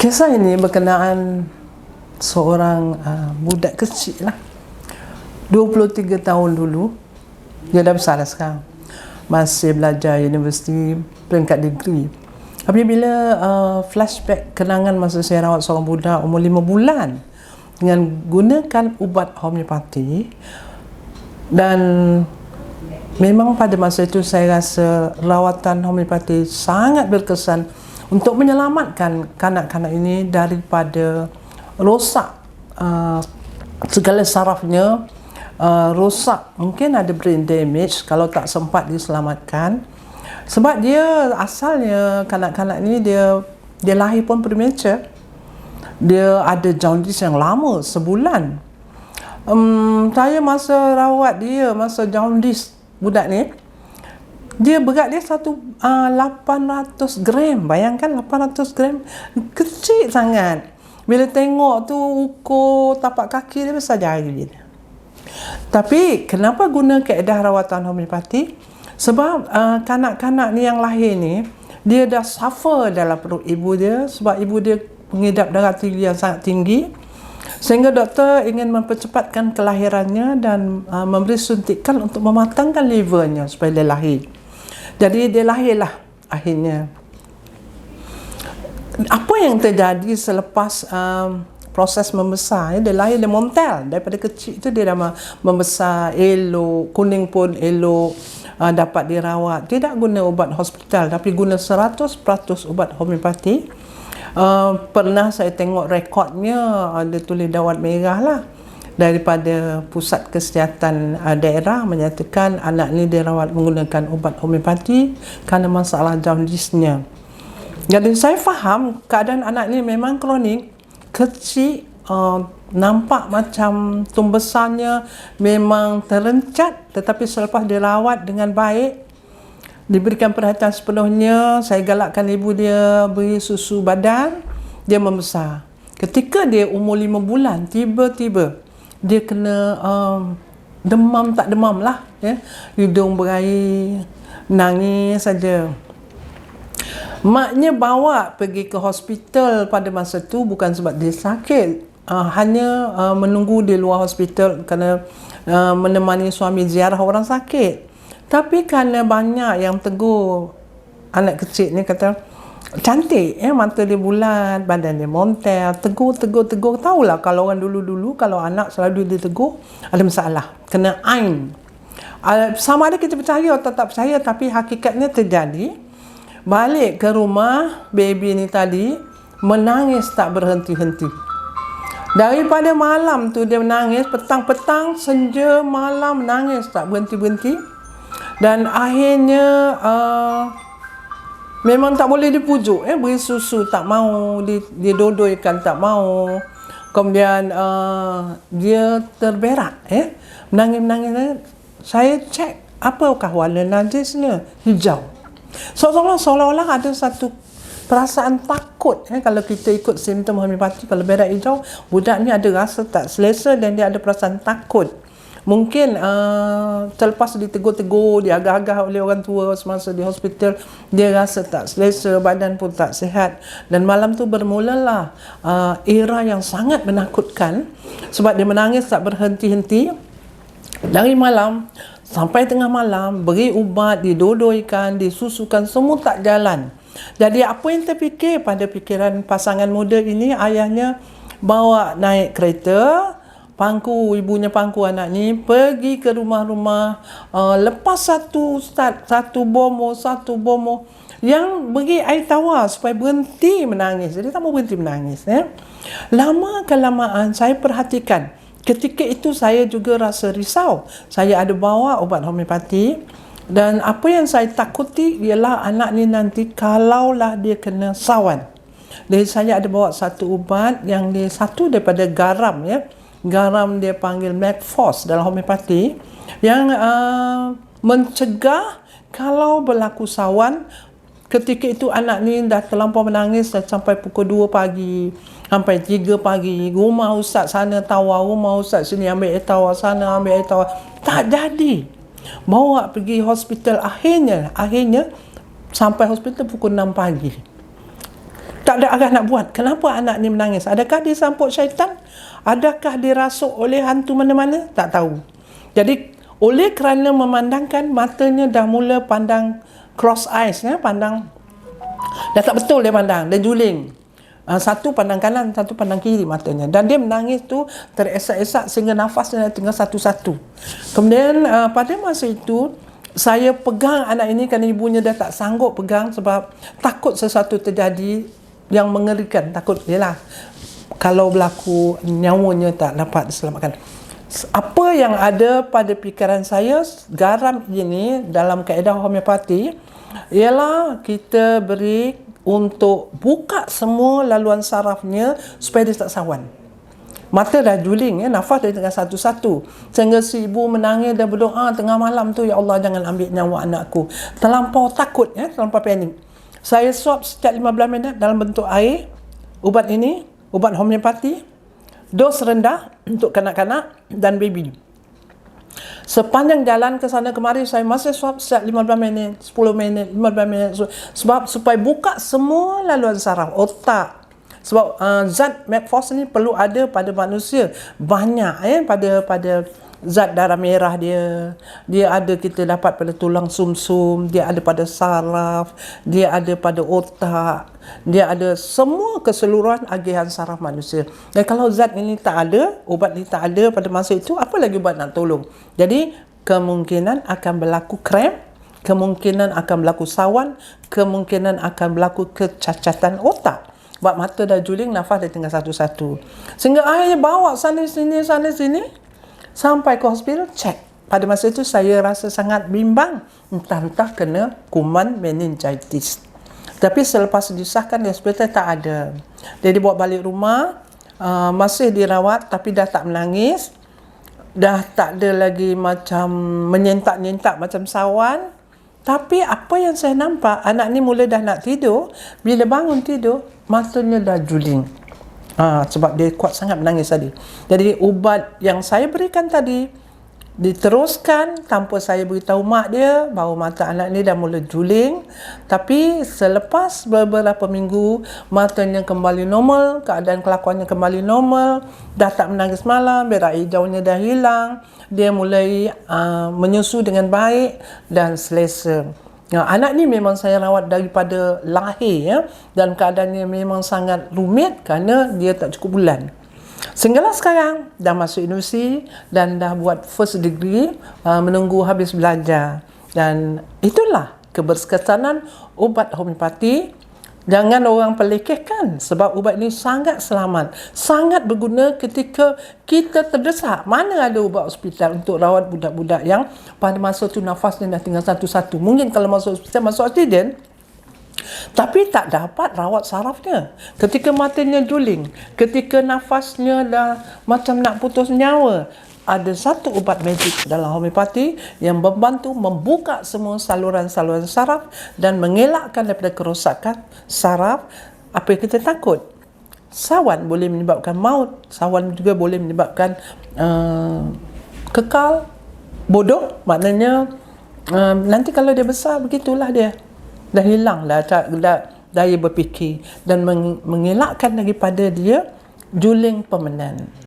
Kisah ini berkenaan seorang budak kecil lah, 23 tahun dulu. Dia dah besar dah sekarang, masih belajar universiti peringkat degree. Tapi bila flashback kenangan masa saya rawat seorang budak umur 5 bulan dengan gunakan ubat homeopati, dan memang pada masa itu saya rasa rawatan homeopati sangat berkesan untuk menyelamatkan kanak-kanak ini daripada rosak segala sarafnya, rosak, mungkin ada brain damage kalau tak sempat diselamatkan. Sebab dia asalnya kanak-kanak ni dia lahir pun premature. Dia ada jaundice yang lama, sebulan. Saya masa rawat dia, masa jaundice budak ni, dia berat dia 800 gram. Bayangkan 800 gram, kecil sangat. Bila tengok tu ukur tapak kaki dia besar jari dia. Tapi kenapa guna kaedah rawatan homeopati? Sebab kanak-kanak ni yang lahir ni, dia dah suffer dalam perut ibu dia sebab ibu dia mengidap darah tinggi yang sangat tinggi, sehingga doktor ingin mempercepatkan kelahirannya dan memberi suntikan untuk mematangkan livernya supaya dia lahir. Jadi dia lahirlah akhirnya. Apa yang terjadi selepas proses membesar, dia lahir, dia montel. Daripada kecil tu dia dah membesar elok, kuning pun elok, dapat dirawat. Tidak guna ubat hospital tapi guna 100% ubat homeopati. Pernah saya tengok rekodnya, ada tulis dawat merah lah daripada pusat kesihatan daerah menyatakan anak ni dirawat menggunakan ubat homeopati kerana masalah jaundice-nya. Jadi saya faham keadaan anak ni memang kronik, kecil, nampak macam tumbesarnya memang terencat, tetapi selepas dirawat dengan baik, diberikan perhatian sepenuhnya, saya galakkan ibu dia beri susu badan, dia membesar. Ketika dia umur 5 bulan, tiba-tiba dia kena demam, tak demam lah, ya. Hidung berair, nangis saja. Maknya bawa pergi ke hospital pada masa tu bukan sebab dia sakit, hanya menunggu di luar hospital kerana menemani suami ziarah orang sakit. Tapi kerana banyak yang tegur anak kecil ni, kata cantik, mata dia bulat, badan dia montel, tegur. Tahulah kalau orang dulu-dulu kalau anak selalu ditegur ada masalah, kena ain. Sama ada kita percaya atau tak percaya, tapi hakikatnya terjadi. Balik ke rumah, baby ni tadi menangis tak berhenti-henti. Daripada malam tu dia menangis, petang-petang, senja, malam menangis tak berhenti-berhenti. Dan akhirnya memang tak boleh dipujuk, beri susu tak mau, didodoikan tak mau. Kemudian dia terberak, menangis. Saya cek apakah warna najisnya, hijau. Seolah-olah ada satu perasaan takut, kalau kita ikut simptom homeopati. Kalau berak hijau, budak ni ada rasa tak selesa dan dia ada perasaan takut. Mungkin terlepas ditegur-tegur, diagah-agah oleh orang tua semasa di hospital, dia rasa tak selesa, badan pun tak sihat. Dan malam tu bermulalah era yang sangat menakutkan, sebab dia menangis tak berhenti-henti. Dari malam sampai tengah malam, beri ubat, didodoikan, disusukan, semua tak jalan. Jadi apa yang terfikir pada fikiran pasangan muda ini, ayahnya bawa naik kereta, pangku, ibunya pangku anak ni, pergi ke rumah-rumah, lepas satu bomo yang beri air tawar supaya berhenti menangis. Jadi tak mau berhenti menangis. Lama kelamaan saya perhatikan, ketika itu saya juga rasa risau. Saya ada bawa ubat homeopati, dan apa yang saya takuti ialah anak ni nanti kalaulah dia kena sawan. Jadi saya ada bawa satu ubat yang dia satu daripada garam, garam dia panggil Macphos dalam homeopati, yang mencegah kalau berlaku sawan. Ketika itu anak ni dah terlampau menangis, dah sampai pukul 2 pagi sampai 3 pagi, rumah ustaz sana tawar, rumah ustaz sini ambil air tawar, sana ambil air tawar, tak jadi. Bawa pergi hospital, akhirnya sampai hospital pukul 6 pagi. Tak ada arah nak buat. Kenapa anak ni menangis? Adakah disampuk syaitan? Adakah dirasuk oleh hantu mana-mana? Tak tahu. Jadi, oleh kerana memandangkan, matanya dah mula pandang cross eyes, pandang dah tak betul dia pandang, dia juling. Satu pandang kanan, satu pandang kiri matanya. Dan dia menangis tu teresak-esak sehingga nafasnya tinggal satu-satu. Kemudian pada masa itu, saya pegang anak ini kerana ibunya dah tak sanggup pegang sebab takut sesuatu terjadi yang mengerikan. Takut ialah kalau berlaku nyawanya tak dapat diselamatkan. Apa yang ada pada fikiran saya, garam ini dalam kaedah homeopati ialah kita beri untuk buka semua laluan sarafnya supaya dia tak sawan. Mata dah juling, nafas dah tengah satu-satu. Sehingga si ibu menangis dan berdoa tengah malam tu, ya Allah jangan ambil nyawa anakku. Terlampau takut, terlampau panik. Saya suap setiap 15 minit dalam bentuk air. Ubat ini, ubat homeopati, dos rendah untuk kanak-kanak dan baby. Sepanjang jalan ke sana kemari, saya masih suap setiap 15 minit, 10 minit, 15 minit. Sebab supaya buka semua laluan saraf, otak. Sebab zat McPhos ni perlu ada pada manusia. Banyak pada zat darah merah dia. Dia ada, kita dapat pada tulang sumsum, dia ada pada saraf, dia ada pada otak, dia ada semua keseluruhan agihan saraf manusia. Dan kalau zat ini tak ada, ubat ini tak ada pada masa itu, apa lagi ubat nak tolong? Jadi kemungkinan akan berlaku krem, kemungkinan akan berlaku sawan, kemungkinan akan berlaku kecacatan otak. Sebab mata dah juling, nafas dah tinggal satu-satu. Sehingga akhirnya bawa sana sini sampai ke hospital, cek. Pada masa itu saya rasa sangat bimbang, entah kena kuman meningitis. Tapi selepas disahkan di hospital tak ada. Dia dibawa balik rumah, masih dirawat tapi dah tak menangis. Dah tak ada lagi macam menyentak-nyentak macam sawan. Tapi apa yang saya nampak, anak ni mula dah nak tidur. Bila bangun tidur, matanya dah juling. Sebab dia kuat sangat menangis tadi. Jadi ubat yang saya berikan tadi diteruskan tanpa saya beritahu mak dia bahawa mata anak ni dah mula juling. Tapi selepas beberapa minggu, matanya kembali normal, keadaan kelakuannya kembali normal, dah tak menangis malam, berak hijaunya dah hilang, dia mulai menyusu dengan baik dan selesa. Anak ni memang saya rawat daripada lahir, dan keadaannya memang sangat rumit kerana dia tak cukup bulan. Sehinggalah sekarang dah masuk universiti dan dah buat first degree, menunggu habis belajar. Dan itulah keberkesanan ubat homeopati. Jangan orang pelekehkan, sebab ubat ini sangat selamat, sangat berguna ketika kita terdesak. Mana ada ubat hospital untuk rawat budak-budak yang pada masa tu nafasnya dah tinggal satu-satu. Mungkin kalau masuk hospital, masuk oksigen, tapi tak dapat rawat sarafnya. Ketika matanya juling, ketika nafasnya dah macam nak putus nyawa, ada satu ubat magic dalam homeopati yang membantu membuka semua saluran-saluran saraf dan mengelakkan daripada kerosakan saraf. Apa yang kita takut? Sawan boleh menyebabkan maut. Sawan juga boleh menyebabkan kekal bodoh. Maknanya nanti kalau dia besar, begitulah dia. Dah hilang dah daya berfikir dan mengelakkan daripada dia juling permanen.